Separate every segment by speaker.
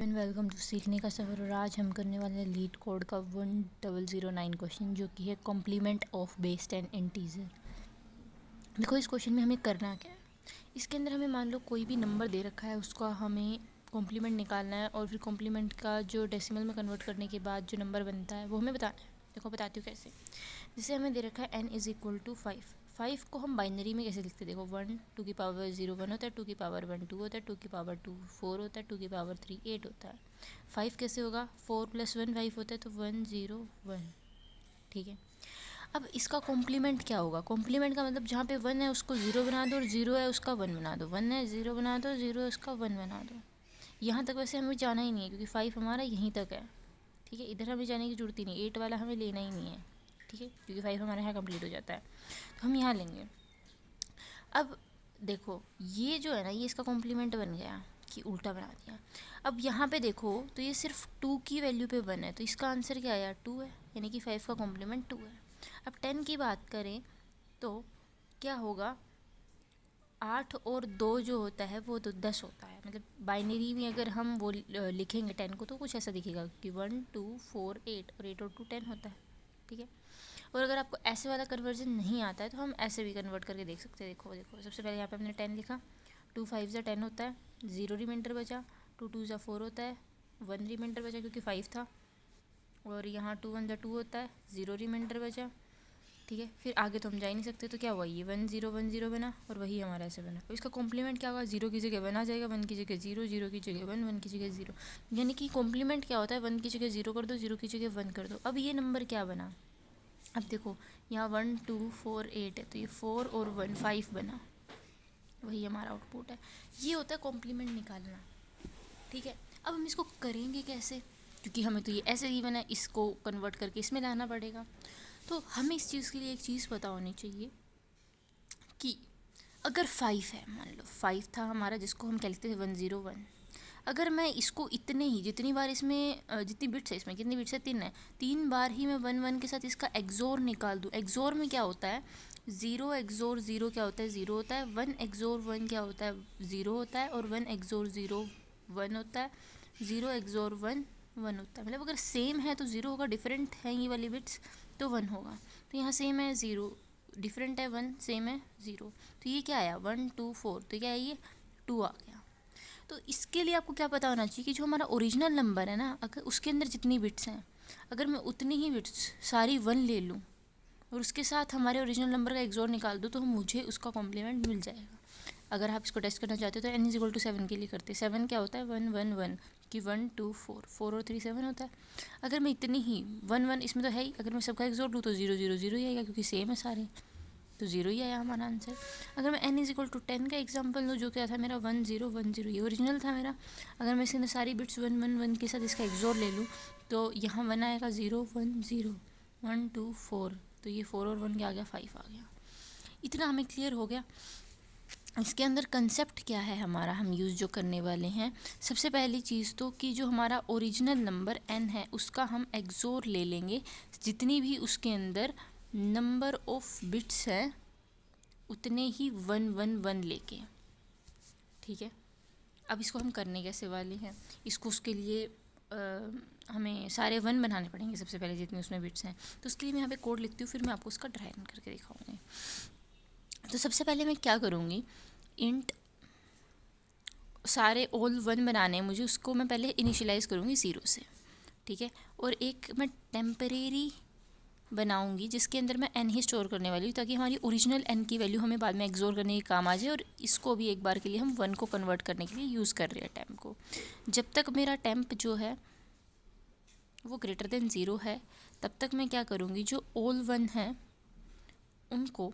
Speaker 1: And welcome to सीखने का सफ़र। और आज हम करने वाले हैं लीड कोड का 1009 क्वेश्चन, जो कि है कॉम्प्लीमेंट ऑफ बेस 10 इंटीजर। देखो इस क्वेश्चन में हमें करना क्या है। इसके अंदर हमें मान लो कोई भी नंबर दे रखा है, उसका हमें कॉम्प्लीमेंट निकालना है और फिर कॉम्प्लीमेंट का जो डेसिमल में कन्वर्ट करने के बाद जो नंबर बनता है वो हमें बताना है। देखो बताती हूँ कैसे। जैसे हमें दे रखा है n इज़ इक्वल टू 5 को हम बाइनरी में कैसे लिखते हैं। देखो 1 2 की पावर 0 1 होता है, 2 की पावर 1 2 होता है, 2 की पावर 2 4 होता है, 2 की पावर 3 8 होता है। 5 कैसे होगा, 4 + 1 5 होता है, तो 1 0 1। ठीक है, अब इसका कॉम्प्लीमेंट क्या होगा। कॉम्प्लीमेंट का मतलब जहाँ पे 1 है उसको 0 बना दो और 0 है उसका 1 बना दो, 1 है 0 बना दो, 0 है उसका 1 बना दो। यहाँ तक वैसे हमें जाना ही नहीं है क्योंकि 5 हमारा यहीं तक है। ठीक है, इधर हमें जाने की जरूरत ही नहीं, 8 वाला हमें लेना ही नहीं है। ठीक है, क्योंकि 5 हमारे यहाँ कंप्लीट हो जाता है, तो हम यहाँ लेंगे। अब देखो ये जो है ना, ये इसका कॉम्प्लीमेंट बन गया कि उल्टा बना दिया। अब यहाँ पे देखो तो ये सिर्फ 2 की वैल्यू पे 1 है, तो इसका आंसर क्या आया 2 है, यानी कि 5 का कॉम्प्लीमेंट 2 है। अब 10 की बात करें तो क्या होगा, 8 और 2 जो होता है वो तो 10 होता है। मतलब बाइनरी में अगर हम वो लिखेंगे 10 को तो कुछ ऐसा दिखेगा कि 1 2 4 8 और 8 और 2 10 होता है। ठीक है, और अगर आपको ऐसे वाला कन्वर्जन नहीं आता है तो हम ऐसे भी कन्वर्ट करके देख सकते हैं। देखो देखो, सबसे पहले यहाँ पे हमने 10 लिखा, 2 5 ज़ा 10 होता है, 0 रिमाइंडर बचा, 2 2 ज़ा 4 होता है, 1 रिमाइंडर बचा क्योंकि 5 था, और यहाँ 2 1 ज़ा 2 होता है, 0 रिमाइंडर बचा। ठीक है, फिर आगे तो हम जा ही नहीं सकते, तो क्या हुआ, ये 1 0 बना और वही हमारा ऐसे बना। तो इसका कॉम्प्लीमेंट क्या होगा, 0 की जगह 1 आ जाएगा, 1 की जगह 0, 0 की जगह 1, 1 की जगह 0। यानी कि कॉम्प्लीमेंट क्या होता है, 1 की जगह 0 कर दो, 0 की जगह 1 कर दो। अब ये नंबर क्या बना, अब देखो यहाँ 1 2 4 8 है, तो ये 4 और 1 5 बना, वही हमारा आउटपुट है। ये होता है कॉम्प्लीमेंट निकालना। ठीक है, अब हम इसको करेंगे कैसे, क्योंकि हमें तो ये ऐसे ही बना है, इसको कन्वर्ट करके इसमें लाना पड़ेगा। तो हमें इस चीज़ के लिए एक चीज़ पता होनी चाहिए कि अगर 5 है, मान लो 5 था हमारा, जिसको हम कहते थे 101। अगर मैं इसको इतने ही जितनी बार इसमें जितनी बिट्स है, इसमें कितनी बिट्स है 3 है, 3 बार ही मैं 1 1 के साथ इसका एक्सोर निकाल दूँ। एक्सोर में क्या होता है, 0 एक्सोर 0 क्या होता है, 0 होता है, 1 एक्सोर 1 क्या होता है, 0 होता है, और 1 एक्सोर 0 1 होता है, 0 एक्सोर 1 1 होता है। मतलब अगर सेम है तो 0 होगा, डिफरेंट है ये वाली बिट्स तो 1 होगा। तो यहाँ सेम है 0, डिफरेंट है 1, सेम है 0, तो ये क्या आया 1 2 4, तो क्या है ये 2 आ गया। तो इसके लिए आपको क्या पता होना चाहिए कि जो हमारा ओरिजिनल नंबर है ना, अगर उसके अंदर जितनी बिट्स हैं, अगर मैं उतनी ही बिट्स सारी 1 ले लूँ और उसके साथ हमारे ओरिजिनल नंबर का एक्सोर निकाल दूँ, तो मुझे उसका कॉम्प्लीमेंट मिल जाएगा। अगर आप इसको टेस्ट करना चाहते हो तो n = 7 के लिए करते हैं। 7 क्या होता है 1 1 1, कि 1 2 4 4 और 3 7 होता है। अगर मैं इतनी ही 1 1 इसमें तो है ही, अगर मैं सबका एक्सोर दूँ तो 0 0 0 ही आएगा क्योंकि सेम है सारे, तो 0 ही आया हमारा आंसर। अगर मैं n = 10 का एग्जांपल लूँ, जो क्या था मेरा 1 0 1 0, ये ओरिजिनल था मेरा। अगर मैं इसके अंदर सारी बिट्स 1 1 1 के साथ इसका एक्सोर ले लूँ तो यहाँ 1 आएगा 0 1 0 1 2 4, तो ये 4 और 1 क्या आ गया 5 आ गया। इतना हमें क्लियर हो गया। इसके अंदर कंसेप्ट क्या है हमारा, हम यूज़ जो करने वाले हैं, सबसे पहली चीज़ तो कि जो हमारा ओरिजिनल नंबर n है उसका हम एक्सोर ले लेंगे, जितनी भी उसके अंदर नंबर ऑफ बिट्स हैं उतने ही 1 1 1 लेके। ठीक है, अब इसको हम करने कैसे वाले हैं, इसको उसके लिए हमें सारे 1 बनाने पड़ेंगे सबसे पहले, जितने उसमें बिट्स हैं। तो उसके लिए मैं यहाँ पे कोड लिखती हूँ, फिर मैं आपको उसका ड्राई रन करके दिखाऊंगी। तो सबसे पहले मैं क्या करूँगी, इंट सारे ऑल 1 बनाने हैं मुझे, उसको मैं पहले इनिशियलाइज़ करूँगी 0 से। ठीक है, और एक मैं टेम्परेरी बनाऊंगी जिसके अंदर मैं n ही स्टोर करने वाली हूँ, ताकि हमारी ओरिजिनल n की वैल्यू हमें बाद में एक्सोर करने के काम आ जाए, और इसको भी एक बार के लिए हम 1 को कन्वर्ट करने के लिए यूज़ कर रहे हैं टेम्प को। जब तक मेरा टेम्प जो है वो ग्रेटर देन 0 है, तब तक मैं क्या करूँगी, जो ऑल 1 है उनको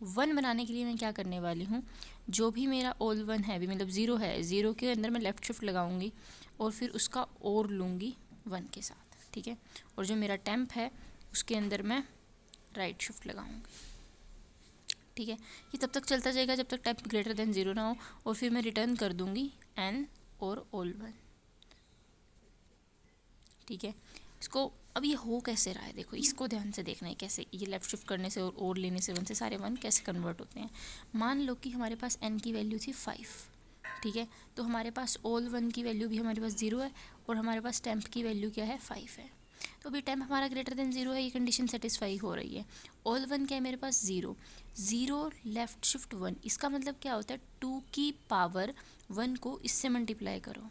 Speaker 1: 1 बनाने के लिए मैं क्या करने वाली हूँ, जो भी मेरा ऑल 1 है अभी, मतलब 0 है, 0 के अंदर मैं लेफ़्ट शिफ्ट लगाऊंगी और फिर उसका और लूँगी 1 के साथ। ठीक है, और जो मेरा टेम्प है उसके अंदर मैं राइट शिफ्ट लगाऊंगी। ठीक है, ये तब तक चलता जाएगा जब तक टेम्प ग्रेटर देन 0 ना हो, और फिर मैं रिटर्न कर दूंगी n और ऑल 1। ठीक है, इसको अब ये हो कैसे रहा है, देखो इसको ध्यान से देखना है कैसे ये लेफ़्ट शिफ्ट करने से और लेने से 1 से सारे 1 कैसे कन्वर्ट होते हैं। मान लो कि हमारे पास n की वैल्यू थी 5, ठीक है। तो हमारे पास ऑल 1 की वैल्यू भी हमारे पास 0 है और हमारे पास टेम्प की वैल्यू क्या है 5 है। तो अभी टेम्प हमारा ग्रेटर देन 0 है, ये कंडीशन सेटिस्फाई हो रही है। ऑल 1 क्या है मेरे पास 0, 0 लेफ्ट शिफ्ट 1, इसका मतलब क्या होता है 2 की पावर 1 को इससे मल्टीप्लाई करो।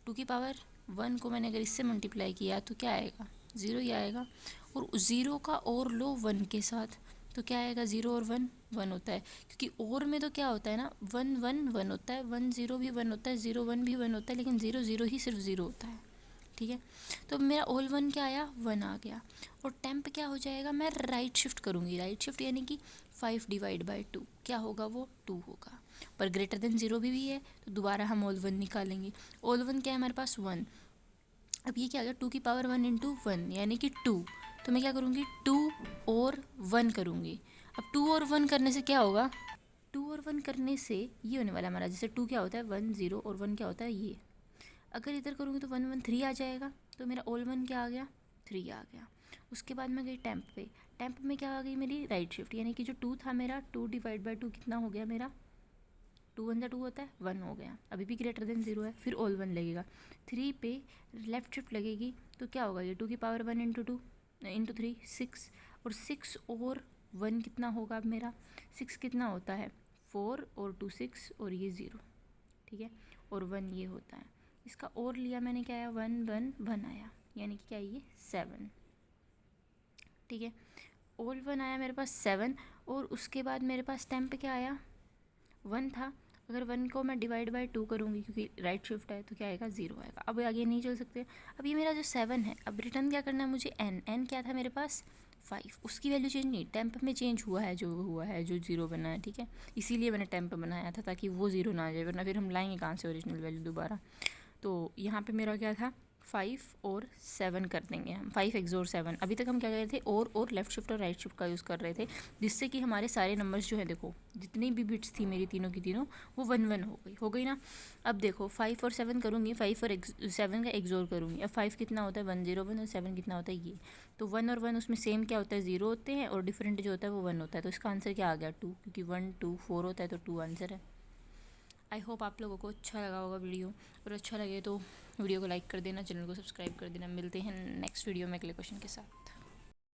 Speaker 1: 2 की पावर 1 को मैंने अगर इससे मल्टीप्लाई किया तो क्या आएगा 0 ही आएगा। और 0 का और लो 1 के साथ तो क्या आएगा 0 और 1 1 होता है, क्योंकि और में तो क्या होता है ना 1 1 1 होता है, 1 0 भी 1 होता है, 0 1 भी 1 होता है, लेकिन 0 0 ही सिर्फ 0 होता है। ठीक है, तो मेरा ऑल 1 क्या आया 1 आ गया। और टेम्प क्या हो जाएगा, मैं राइट शिफ्ट करूँगी, राइट शिफ्ट यानी कि 5 डिवाइड बाई 2 क्या होगा वो 2 होगा। पर ग्रेटर देन 0 भी है तो दोबारा हम ऑल 1 निकालेंगे। ऑल 1 क्या है हमारे पास 1, अब ये क्या आ गया 2 की पावर 1 इंटू 1 यानी कि 2। तो मैं क्या करूँगी 2 और 1 करूँगी। अब 2 और 1 करने से क्या होगा, 2 और 1 करने से ये होने वाला हमारा, जैसे 2 क्या होता है 1 0 और 1 क्या होता है ये। अगर इधर करूँगी तो 1 1 3 आ जाएगा, तो मेरा ऑल 1 क्या आ गया 3 आ गया। उसके बाद मैं गई टेम्प पे, टेम्प में क्या आ गई मेरी राइट शिफ्ट, यानी कि जो 2 था मेरा 2 डिवाइड बाई 2 कितना हो गया मेरा 2 1 2 होता है 1 हो गया। अभी भी ग्रेटर देन 0 है, फिर ऑल 1 लगेगा। 3 पे लेफ्ट शिफ्ट लगेगी तो क्या होगा ये 2 की पावर 1 इंटू 2 इंटू 3 6, और 6 और 1 कितना होगा अब मेरा 6 कितना होता है 4 और 2 6 और ये 0। ठीक है, और 1 ये होता है। इसका और लिया मैंने, क्या आया 1 1 1 आया, यानी कि क्या है ये 7। ठीक है, ऑल 1 आया मेरे पास 7, और उसके बाद मेरे पास टेम्प क्या आया 1 था। अगर 1 को मैं डिवाइड बाई 2 करूँगी क्योंकि राइट शिफ्ट है तो क्या आएगा 0 आएगा। अब आगे नहीं चल सकते। अब ये मेरा जो 7 है, अब रिटर्न क्या करना है मुझे n क्या था मेरे पास 5, उसकी वैल्यू चेंज नहीं, टेम्प में चेंज हुआ है जो 0 बना है। ठीक है, इसीलिए मैंने टेम्प बनाया था ताकि वो 0 ना आ जाए, वरना फिर हम लाएंगे कहाँ से ओरिजिनल वैल्यू दोबारा। तो यहाँ पे मेरा क्या था 5 और 7 कर देंगे हम, 5 XOR 7। अभी तक हम क्या कर रहे थे और लेफ्ट शिफ्ट और राइट शिफ्ट का यूज़ कर रहे थे, जिससे कि हमारे सारे नंबर्स जो है देखो जितनी भी बिट्स थी मेरी तीनों की तीनों वो 1 1 हो गई ना। अब देखो 5 और 7 करूँगी, 5 और 7 का XOR करूँगी। अब 5 कितना होता है 1 0 1 और 7 कितना होता है ये, तो 1 और 1 उसमें सेम क्या होता है 0 होते हैं, और डिफरेंट जो होता है वो 1 होता है। तो इसका आंसर क्या आ गया 2, क्योंकि 1 2 4 होता है तो 2 आंसर है। आई होप आप लोगों को अच्छा लगा होगा वीडियो, और अच्छा लगे तो वीडियो को लाइक कर देना, चैनल को सब्सक्राइब कर देना। मिलते हैं नेक्स्ट वीडियो में अगले क्वेश्चन के साथ।